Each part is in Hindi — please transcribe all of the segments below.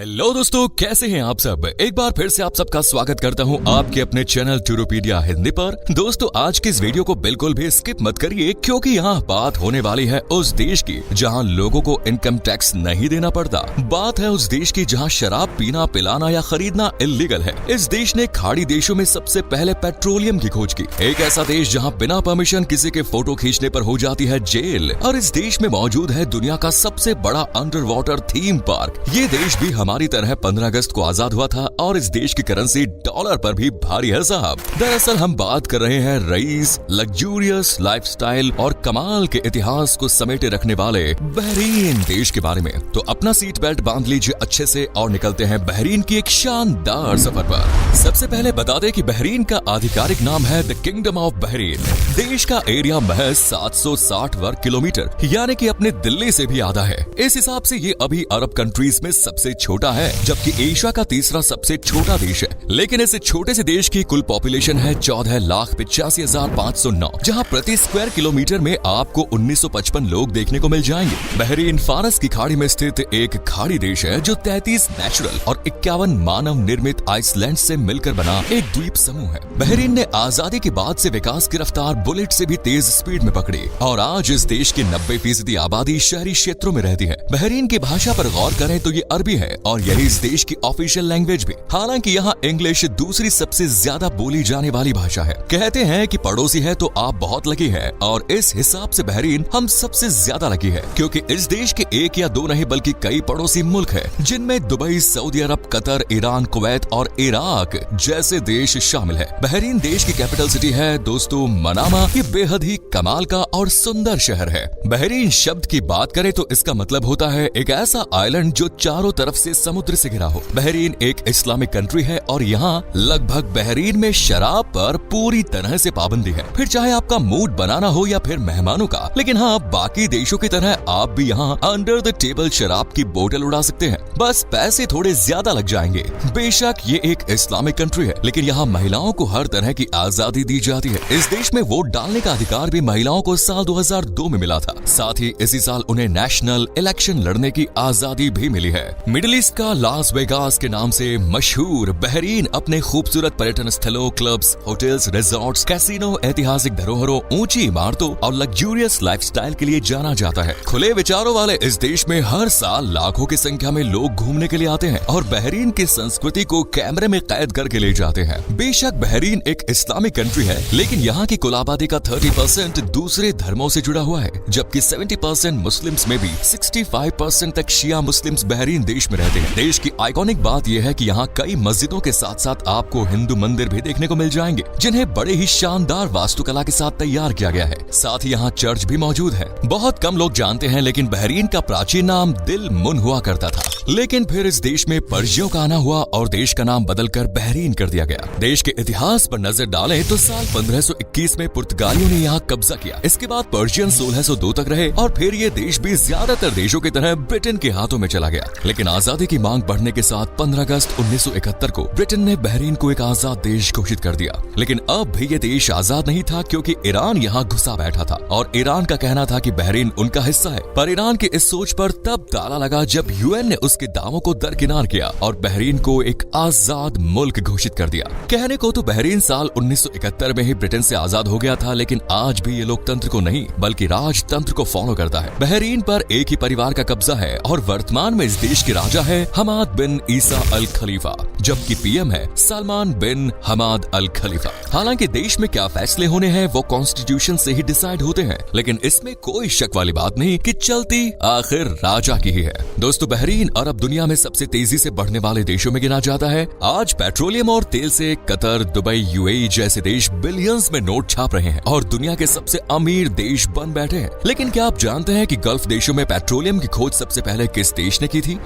हेलो दोस्तों, कैसे हैं आप सब। एक बार फिर से आप सबका स्वागत करता हूं आपके अपने चैनल टूरोपीडिया हिंदी पर। दोस्तों, आज की इस वीडियो को बिल्कुल भी स्किप मत करिए, क्योंकि यहाँ बात होने वाली है उस देश की जहाँ लोगों को इनकम टैक्स नहीं देना पड़ता। बात है उस देश की जहाँ शराब पीना, पिलाना या खरीदना इलीगल है। इस देश ने खाड़ी देशों में सबसे पहले पेट्रोलियम की खोज की। एक ऐसा देश जहाँ बिना परमिशन किसी के फोटो खींचने पर हो जाती है जेल। और इस देश में मौजूद है दुनिया का सबसे बड़ा अंडर वाटर थीम पार्क। ये देश भी हमारी तरह 15 अगस्त को आजाद हुआ था और इस देश की करेंसी डॉलर पर भी भारी है साहब। दरअसल हम बात कर रहे हैं रईस, लग्जूरियस लाइफस्टाइल और कमाल के इतिहास को समेटे रखने वाले बहरीन देश के बारे में। तो अपना सीट बेल्ट बांध लीजिए अच्छे से और निकलते हैं बहरीन की एक शानदार सफर पर। सबसे पहले बता दें कि बहरीन का आधिकारिक नाम है द किंगडम ऑफ बहरीन। देश का एरिया महज 760 वर्ग किलोमीटर, यानी कि अपने दिल्ली से भी आधा है। इस हिसाब से ये अभी अरब कंट्रीज में सबसे छोटा है, जबकि एशिया का तीसरा सबसे छोटा देश है। लेकिन इस छोटे से देश की कुल पॉपुलेशन है 14,85,509, जहां प्रति स्क्वायर किलोमीटर में आपको 1955 लोग देखने को मिल जाएंगे। बहरीन फारस की खाड़ी में स्थित एक खाड़ी देश है जो 33 नेचुरल और 51 मानव निर्मित आइसलैंड से मिलकर बना एक द्वीप समूह है। बहरीन ने आजादी के बाद से विकास की रफ्तार बुलेट से भी तेज स्पीड में पकड़ी और आज इस देश की 90% आबादी शहरी क्षेत्रों में रहती है। बहरीन की भाषा पर गौर करें तो ये अरबी है और यही इस देश की ऑफिशियल लैंग्वेज भी। हालांकि यहाँ इंग्लिश दूसरी सबसे ज्यादा बोली जाने वाली भाषा है। कहते हैं कि पड़ोसी है तो आप बहुत लकी है, और इस हिसाब से बहरीन हम सबसे ज्यादा लकी है, क्योंकि इस देश के एक या दो नहीं बल्कि कई पड़ोसी मुल्क है, जिनमें दुबई, सऊदी अरब, कतर, ईरान, कुवैत और इराक जैसे देश शामिल है। बहरीन देश की कैपिटल सिटी है दोस्तों मनामा। ये बेहद ही कमाल का और सुंदर शहर है। बहरीन शब्द की बात करें तो इसका मतलब होता है एक ऐसा आइलैंड जो चारों तरफ से समुद्र से घिरा हो। बहरीन एक इस्लामिक कंट्री है और यहाँ लगभग बहरीन में शराब पर पूरी तरह से पाबंदी है, फिर चाहे आपका मूड बनाना हो या फिर मेहमानों का। लेकिन हाँ, बाकी देशों की तरह आप भी यहाँ अंडर द टेबल शराब की बोतल उड़ा सकते हैं, बस पैसे थोड़े ज्यादा लग जाएंगे। बेशक ये एक इस्लामिक कंट्री है, लेकिन यहाँ महिलाओं को हर तरह की आजादी दी जाती है। इस देश में वोट डालने का अधिकार भी महिलाओं को साल 2002 में मिला था। साथ ही इसी साल उन्हें नेशनल इलेक्शन लड़ने की आजादी भी मिली है। मिडिल ईस्ट का लास वेगास के नाम से मशहूर बहरीन अपने खूबसूरत पर्यटन स्थलों, क्लब्स, होटल्स, रिजॉर्ट्स, कैसीनो, ऐतिहासिक धरोहरों, ऊंची इमारतों और लग्जूरियस लाइफस्टाइल के लिए जाना जाता है। खुले विचारों वाले इस देश में हर साल लाखों की संख्या में लोग घूमने के लिए आते हैं और बहरीन की संस्कृति को कैमरे में कैद करके ले जाते हैं। बेशक बहरीन एक इस्लामिक कंट्री है, लेकिन यहाँ की कुल आबादी का 30% दूसरे धर्मों से जुड़ा हुआ है, जबकि 70% मुस्लिम्स में भी 65% तक शिया मुस्लिम्स बहरीन देश में रहते हैं। देश की आइकॉनिक बात यह है कि यहाँ कई मस्जिदों के साथ साथ आपको हिंदू मंदिर भी देखने को मिल जाएंगे, जिन्हें बड़े ही शानदार वास्तुकला के साथ तैयार किया गया है। साथ ही यहाँ चर्च भी मौजूद है। बहुत कम लोग जानते हैं, लेकिन बहरीन का प्राचीन नाम दिल मुन हुआ करता था, लेकिन फिर इस देश में पर्शियों का आना हुआ और देश का नाम बदलकर बहरीन कर दिया गया। देश के इतिहास पर नजर डालें तो साल 1521 में पुर्तगालियों ने यहाँ कब्जा किया। इसके बाद पर्शियन 1602 तक रहे और फिर ये देश भी ज्यादातर देशों की तरह ब्रिटेन के हाथों में चला गया। लेकिन आजादी की मांग बढ़ने के साथ 15 अगस्त 1971 को ब्रिटेन ने बहरीन को एक आजाद देश घोषित कर दिया। लेकिन अब भी ये देश आजाद नहीं था, क्योंकि ईरान यहाँ घुसा बैठा था और ईरान का कहना था कि बहरीन उनका हिस्सा है। पर ईरान की इस सोच पर तब ताला लगा जब यूएन ने उसके दावों को दरकिनार किया और बहरीन को एक आजाद मुल्क घोषित कर दिया। कहने को तो बहरीन साल 1971 में ही ब्रिटेन से आजाद हो गया था, लेकिन आज भी ये लोकतंत्र को नहीं बल्कि राजतंत्र को फॉलो करता है। बहरीन पर एक ही परिवार का कब्जा है और वर्तमान में इस देश के राजा है हमाद बिन ईसा अल खलीफा, जबकि पीएम है सलमान बिन हमाद अल खलीफा। हालांकि देश में क्या फैसले होने हैं वो कॉन्स्टिट्यूशन से ही डिसाइड होते हैं, लेकिन इसमें कोई शक वाली बात नहीं कि चलती आखिर राजा की ही है। दोस्तों, बहरीन अरब दुनिया में सबसे तेजी से बढ़ने वाले देशों में गिना जाता है। आज पेट्रोलियम और तेल से कतर, दुबई, यूएई जैसे देश बिलियंस में नोट छाप रहे हैं और दुनिया के सबसे अमीर देश बन बैठे हैं। लेकिन क्या आप जानते हैं कि गल्फ देशों में पेट्रोलियम की खोज सबसे पहले किस देश ने की थी?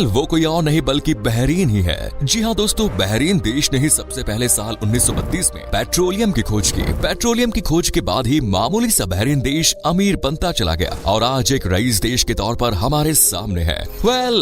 वो कोई और नहीं बल्कि बहरीन ही है। जी जी हाँ दोस्तों, बहरीन देश ने ही सबसे पहले साल 1932 में पेट्रोलियम की खोज की। पेट्रोलियम की खोज के बाद ही मामूली सा बहरीन देश अमीर बनता चला गया और आज एक रईस देश के तौर पर हमारे सामने है।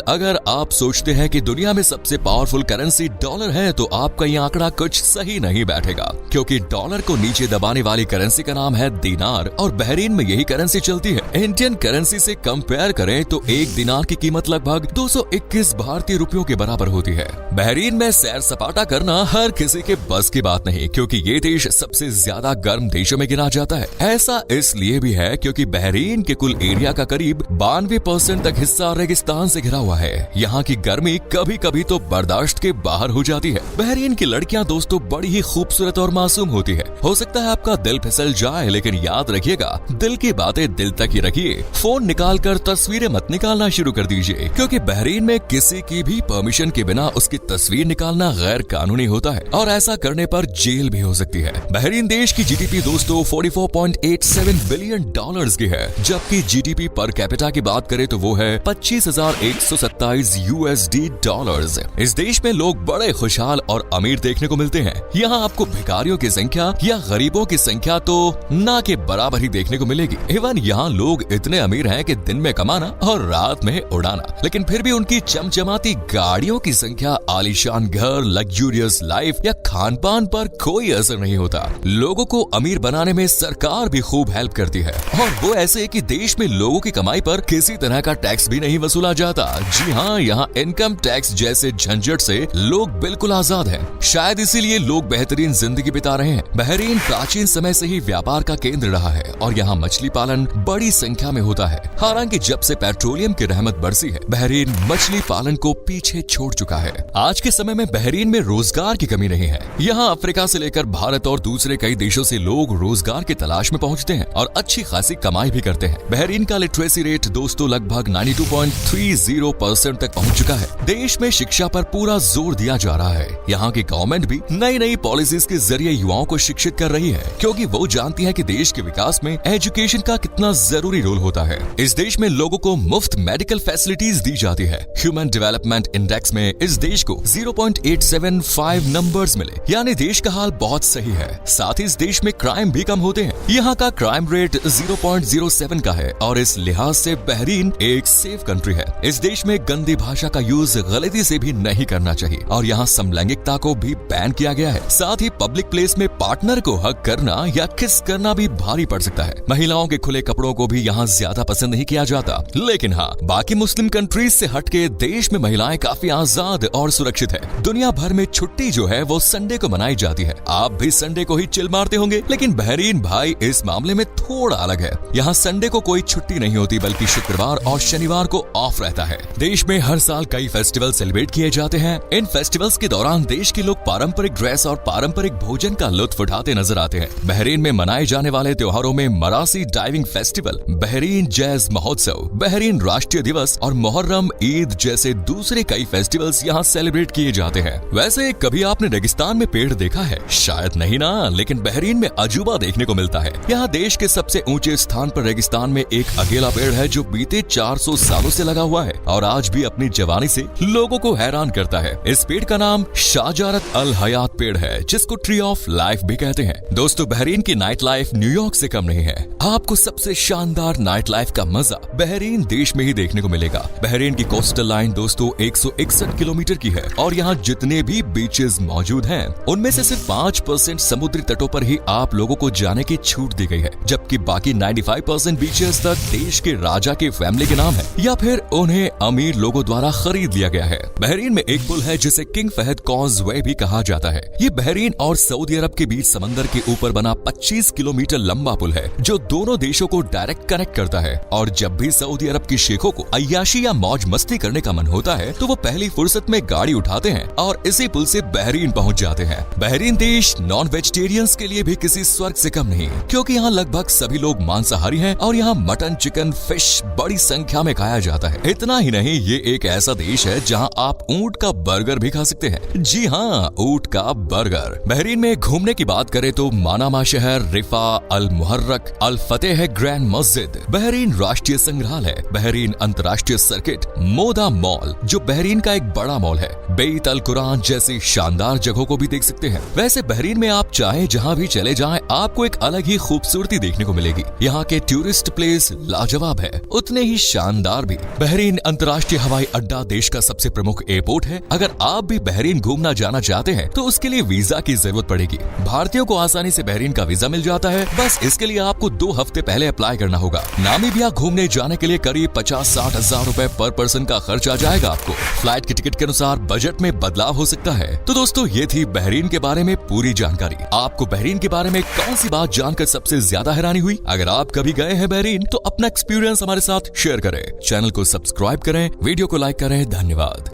अगर आप सोचते हैं कि दुनिया में सबसे पावरफुल करेंसी डॉलर है तो आपका ये आंकड़ा कुछ सही नहीं बैठेगा, क्योंकि डॉलर को नीचे दबाने वाली करेंसी का नाम है दिनार और बहरीन में यही करेंसी चलती है। इंडियन करेंसी से कंपेयर करें तो एक दिनार की कीमत लगभग 221 भारतीय रुपयों के बराबर होती है। बहरीन में सैर सपाटा करना हर किसी के बस की बात नहीं, क्योंकि ये देश सबसे ज्यादा गर्म देशों में गिना जाता है। ऐसा इसलिए भी है क्योंकि बहरीन के कुल एरिया का करीब 92% तक हिस्सा रेगिस्तान से घिरा हुआ है। यहाँ की गर्मी कभी कभी तो बर्दाश्त के बाहर हो जाती है। बहरीन की लड़कियां दोस्तों बड़ी ही खूबसूरत और मासूम होती है। हो सकता है आपका दिल फिसल जाए, लेकिन याद रखिएगा, दिल की बातें दिल तक ही रखिए। फोन निकाल कर तस्वीरें मत निकालना शुरू कर दीजिए, क्योंकि बहरीन में किसी की भी परमिशन के बिना उसकी तस्वीर निकालना गैर कानूनी होता है और ऐसा करने पर जेल भी हो सकती है। बहरीन देश की जीडीपी दोस्तों 44.87 बिलियन डॉलर्स की है, जबकि जीडीपी पर कैपिटा की बात करें तो वो है 25,127 यूएसडी डॉलर्स। इस देश में लोग बड़े खुशहाल और अमीर देखने को मिलते हैं। यहाँ आपको भिखारियों की संख्या या गरीबों की संख्या तो ना के बराबर ही देखने को मिलेगी। इवन यहाँ लोग इतने अमीर हैं कि दिन में कमाना और रात में उड़ाना, लेकिन फिर भी उनकी चमचमाती गाड़ियों की संख्या, आलीशान घर, लग्जूरियस लाइफ या खान पान पर कोई असर नहीं होता। लोगों को अमीर बनाने में सरकार भी खूब हेल्प करती है, और वो ऐसे कि देश में लोगों की कमाई पर किसी तरह का टैक्स भी नहीं वसूला जाता। जी हाँ, यहाँ इनकम टैक्स जैसे झंझट से लोग बिल्कुल आजाद हैं। शायद इसीलिए लोग बेहतरीन जिंदगी बिता रहे हैं। बहरीन प्राचीन समय से ही व्यापार का केंद्र रहा है और यहाँ मछली पालन बड़ी संख्या में होता है। हालांकि जब से पेट्रोलियम की रहमत बरसी है, बहरीन मछली पालन को पीछे छोड़ चुका है। आज के समय में बहरीन में रोजगार की कमी नहीं है। यहाँ अफ्रीका से लेकर भारत और दूसरे कई देशों से लोग रोजगार की तलाश में पहुँचते हैं और अच्छी खासी कमाई भी करते हैं। बहरीन का लिटरेसी रेट दोस्तों लगभग 92.30% तक पहुँच चुका है। देश में शिक्षा पर पूरा जोर दिया जा रहा है। यहाँ की गवर्नमेंट भी नई नई पॉलिसीज के जरिए युवाओं को शिक्षित कर रही है, क्योंकि वो जानती है कि देश के विकास में एजुकेशन का कितना जरूरी रोल होता है। इस देश में लोगों को मुफ्त मेडिकल फैसिलिटीज दी जाती है। ह्यूमन डेवलपमेंट इंडेक्स में इस देश को 0.875 नंबर्स मिले, यानी देश का हाल बहुत सही है। साथ ही इस देश में क्राइम भी कम होते हैं। यहाँ का क्राइम रेट 0.07 का है और इस लिहाज से बहरीन एक सेफ कंट्री है। इस देश में गंदी भाषा का यूज गलती से भी नहीं करना चाहिए और यहाँ समलैंगिकता को भी बैन किया गया है। साथ ही पब्लिक प्लेस में पार्टनर को हक करना या किस करना भी भारी पड़ सकता है। महिलाओं के खुले कपड़ों को भी यहाँ ज्यादा पसंद नहीं किया जाता। लेकिन हाँ, बाकी मुस्लिम कंट्रीज से हटके देश में महिलाएं काफी आजाद और सुरक्षित है। दुनिया भर में छुट्टी जो है वो संडे को मनाई जाती है। आप भी संडे को ही चिल मारते होंगे, लेकिन बहरीन भाई इस मामले में थोड़ा अलग है। यहाँ संडे को कोई छुट्टी नहीं होती, बल्कि शुक्रवार और शनिवार को ऑफ रहता है। देश में हर साल कई फेस्टिवल सेलिब्रेट किए जाते हैं। इन फेस्टिवल्स के दौरान देश के लोग पारंपरिक ड्रेस और पारंपरिक भोजन का लुत्फ उठाते नजर आते हैं। बहरीन में मनाए जाने वाले त्योहारों में मरासी डाइविंग फेस्टिवल, बहरीन जैज महोत्सव, बहरीन राष्ट्रीय दिवस और मुहर्रम ईद जैसे दूसरे कई फेस्टिवल्स यहाँ सेलिब्रेट किए जाते हैं। वैसे कभी आपने रेगिस्तान में पेड़ देखा है? शायद नहीं ना, लेकिन बहरीन में अजूबा देखने को मिलता है। यहाँ देश के सबसे ऊंचे स्थान पर रेगिस्तान में एक अकेला पेड़ है जो बीते 400 सालों से लगा हुआ है और आज भी अपनी जवानी से लोगों को हैरान करता है। इस पेड़ का नाम शाजारत अल हयात पेड़ है, जिसको ट्री ऑफ लाइफ भी कहते हैं। दोस्तों, बहरीन की नाइट लाइफ न्यूयॉर्क से कम नहीं है। आपको सबसे शानदार नाइट लाइफ का मजा बहरीन देश में ही देखने को मिलेगा। बहरीन की कोस्टल लाइन दोस्तों 161 किलोमीटर की है और यहाँ जितने भी बीचेस मौजूद हैं, उनमें से सिर्फ 5% समुद्री तटों पर ही आप लोगों को जाने की छूट दी गई है, जबकि बाकी 95% बीचेस तक देश के राजा के फैमिली के नाम है या फिर उन्हें अमीर लोगों द्वारा खरीद लिया गया है। बहरीन में एक पुल है जिसे किंग फहद कॉजवे भी कहा जाता है। ये बहरीन और सऊदी अरब के बीच समंदर के ऊपर बना 25 किलोमीटर लंबा पुल है जो दोनों देशों को डायरेक्ट कनेक्ट करता है। और जब भी सऊदी अरब के शेखों को अय्याशी या मौज मस्ती करने का मन होता है तो वो पहली फुर्सत में गाड़ी उठाते हैं और इसी पुल से बहरीन पहुंच जाते हैं। बहरीन देश नॉन वेजिटेरियंस के लिए भी किसी स्वर्ग से कम नहीं, क्योंकि यहाँ लगभग सभी लोग मांसाहारी हैं और यहाँ मटन, चिकन, फिश बड़ी संख्या में खाया जाता है। इतना ही नहीं, ये एक ऐसा देश है जहाँ आप ऊंट का बर्गर भी खा सकते हैं। जी हाँ, ऊंट का बर्गर। बहरीन में घूमने की बात करें तो मानामा शहर, रिफा, अल मुहर्रक, अल फतेह ग्रैंड मस्जिद, बहरीन राष्ट्रीय संग्रहालय, बहरीन अंतर्राष्ट्रीय सर्किट, मोदा मॉल जो बहरीन का एक बड़ा मॉल है, बे मस्जिद, अल कुरान जैसी शानदार जगहों को भी देख सकते हैं। वैसे बहरीन में आप चाहे जहाँ भी चले जाएं, आपको एक अलग ही खूबसूरती देखने को मिलेगी। यहाँ के टूरिस्ट प्लेस लाजवाब है, उतने ही शानदार भी। बहरीन अंतर्राष्ट्रीय हवाई अड्डा देश का सबसे प्रमुख एयरपोर्ट है। अगर आप भी बहरीन घूमना जाना चाहते हैं तो उसके लिए वीजा की जरूरत पड़ेगी। भारतीयों को आसानी से बहरीन का वीजा मिल जाता है, बस इसके लिए आपको 2 हफ्ते पहले अप्लाई करना होगा। नामीबिया घूमने जाने के लिए करीब 50-60 हजार रुपए पर पर्सन का खर्च आ जाएगा आपको। फ्लाइट की टिकट के अनुसार बजट में बदलाव हो सकता है। तो दोस्तों, ये थी बहरीन के बारे में पूरी जानकारी। आपको बहरीन के बारे में कौन सी बात जानकर सबसे ज्यादा हैरानी हुई? अगर आप कभी गए हैं बहरीन तो अपना एक्सपीरियंस हमारे साथ शेयर करें। चैनल को सब्सक्राइब करें, वीडियो को लाइक करें। धन्यवाद।